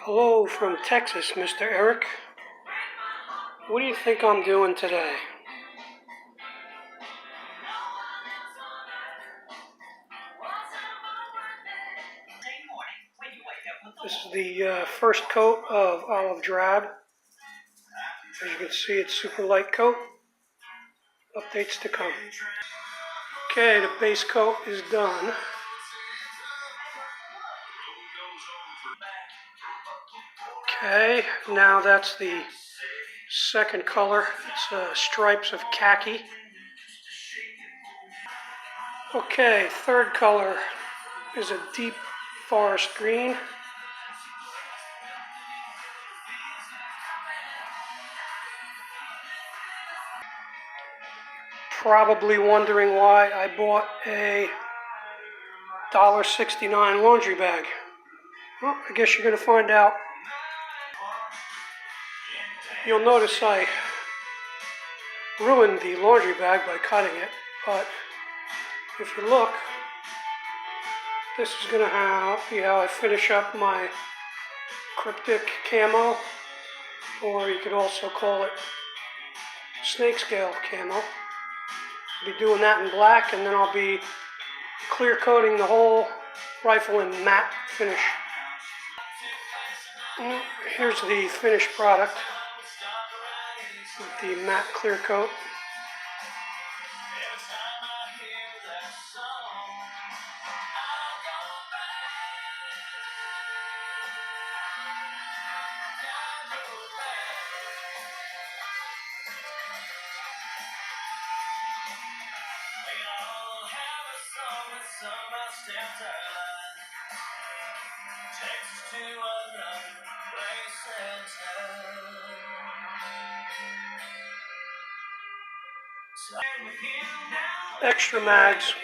Hello from Texas, Mr. Eric. What do you think I'm doing today? This is the first coat of olive drab. As you can see, it's super light coat. Updates to come. Okay, the base coat is done. Okay, now that's the second color. It's stripes of khaki. Okay, third color is a deep forest green. Probably wondering why I bought a $1.69 laundry bag. Well, I guess you're going to find out. You'll notice I ruined the laundry bag by cutting it, but if you look, this is going to be how I finish up my cryptic camo, or you could also call it snake scale camo. I'll be doing that in black, and then I'll be clear coating the whole rifle in matte finish. Here's the finished product with the matte clear coat. Extra mags